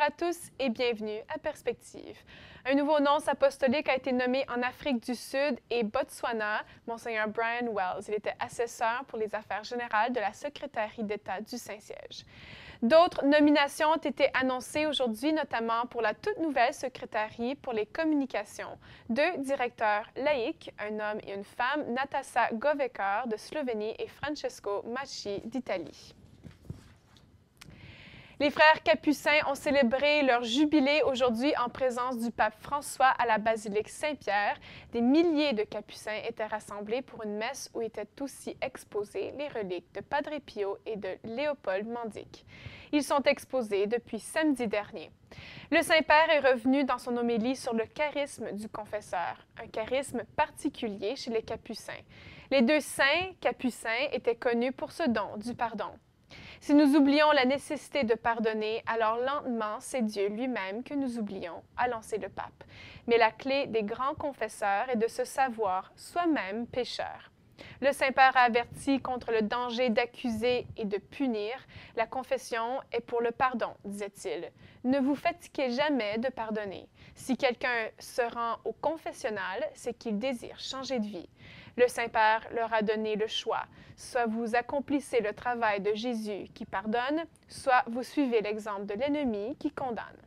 à tous et bienvenue à Perspective. Un nouveau nonce apostolique a été nommé en Afrique du Sud et Botswana, Monseigneur Brian Wells. Il était assesseur pour les affaires générales de la secrétaire d'État du Saint-Siège. D'autres nominations ont été annoncées aujourd'hui, notamment pour la toute nouvelle secrétaire pour les communications. 2 directeurs laïcs, un homme et une femme, Natasa Govekar de Slovénie et Francesco Macchi d'Italie. Les frères capucins ont célébré leur jubilé aujourd'hui en présence du pape François à la basilique Saint-Pierre. Des milliers de capucins étaient rassemblés pour une messe où étaient aussi exposées les reliques de Padre Pio et de Léopold Mandic. Ils sont exposés depuis samedi dernier. Le Saint-Père est revenu dans son homélie sur le charisme du confesseur, un charisme particulier chez les capucins. Les 2 saints capucins étaient connus pour ce don du pardon. Si nous oublions la nécessité de pardonner, alors lentement, c'est Dieu lui-même que nous oublions, a lancé le pape. Mais la clé des grands confesseurs est de se savoir soi-même pécheur. Le Saint-Père a averti contre le danger d'accuser et de punir. La confession est pour le pardon, disait-il. Ne vous fatiguez jamais de pardonner. Si quelqu'un se rend au confessionnal, c'est qu'il désire changer de vie. Le Saint-Père leur a donné le choix. Soit vous accomplissez le travail de Jésus qui pardonne, soit vous suivez l'exemple de l'ennemi qui condamne.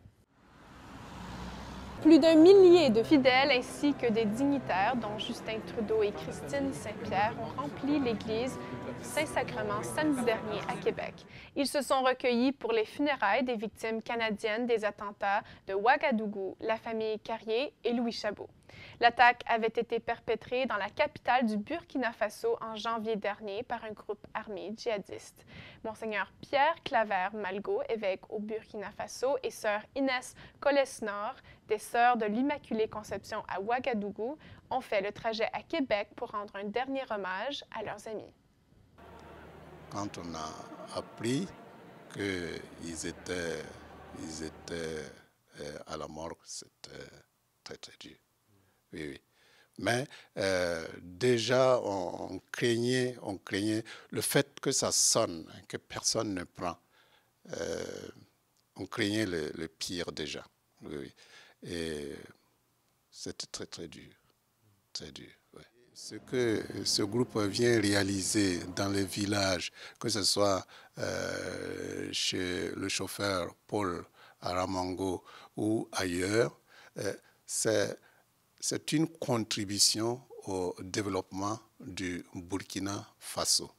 Plus d'1 millier de fidèles ainsi que des dignitaires, dont Justin Trudeau et Christine Saint-Pierre, ont rempli l'église Saint-Sacrement samedi dernier à Québec. Ils se sont recueillis pour les funérailles des victimes canadiennes des attentats de Ouagadougou, la famille Carrier et Louis Chabot. L'attaque avait été perpétrée dans la capitale du Burkina Faso en janvier dernier par un groupe armé djihadiste. Monseigneur Pierre Claver-Malgaud, évêque au Burkina Faso, et sœur Inès Colesnor, des Sœurs de l'Immaculée Conception à Ouagadougou, ont fait le trajet à Québec pour rendre un dernier hommage à leurs amis. Quand on a appris qu'ils étaient à la morgue, c'était très très dur. Oui, oui. Mais déjà, on craignait le fait que ça sonne, que personne ne prend. On craignait le pire déjà. Oui, oui. Et c'était très, très dur. Très dur, oui. Ce que ce groupe vient réaliser dans les villages, que ce soit chez le chauffeur Paul Aramango ou ailleurs, c'est une contribution au développement du Burkina Faso.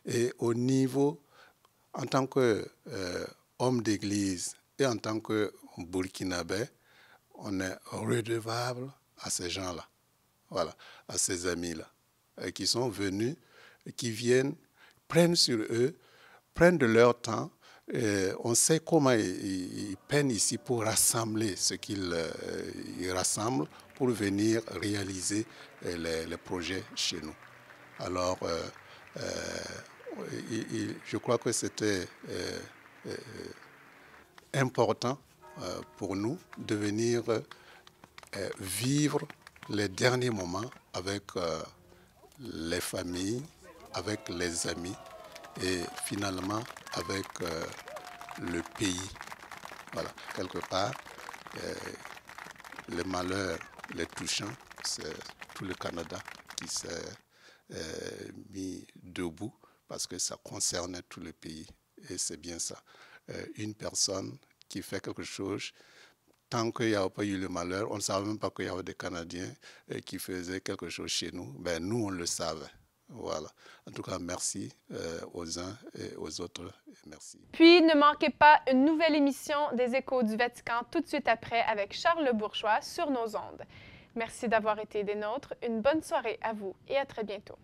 Et au niveau, en tant qu'homme d'église et en tant que Burkinabé, on est redevable à ces gens-là, voilà, à ces amis-là, qui sont venus, qui viennent, prennent sur eux, prennent de leur temps. On sait comment ils peinent ici pour rassembler ce qu'ils rassemblent pour venir réaliser les projets chez nous. Alors, je crois que c'était important pour nous de venir vivre les derniers moments avec les familles, avec les amis et finalement avec le pays. Voilà, quelque part, les malheurs, les touchants, c'est tout le Canada qui s'est mis debout parce que ça concernait tout le pays. Et c'est bien ça. Une personne qui fait quelque chose, tant qu'il n'y a pas eu le malheur, on ne savait même pas qu'il y avait des Canadiens qui faisaient quelque chose chez nous. Ben, nous, on le savait. Voilà. En tout cas, merci aux uns et aux autres. Merci. Puis, ne manquez pas une nouvelle émission des Échos du Vatican tout de suite après avec Charles Le Bourgeois sur nos ondes. Merci d'avoir été des nôtres. Une bonne soirée à vous et à très bientôt.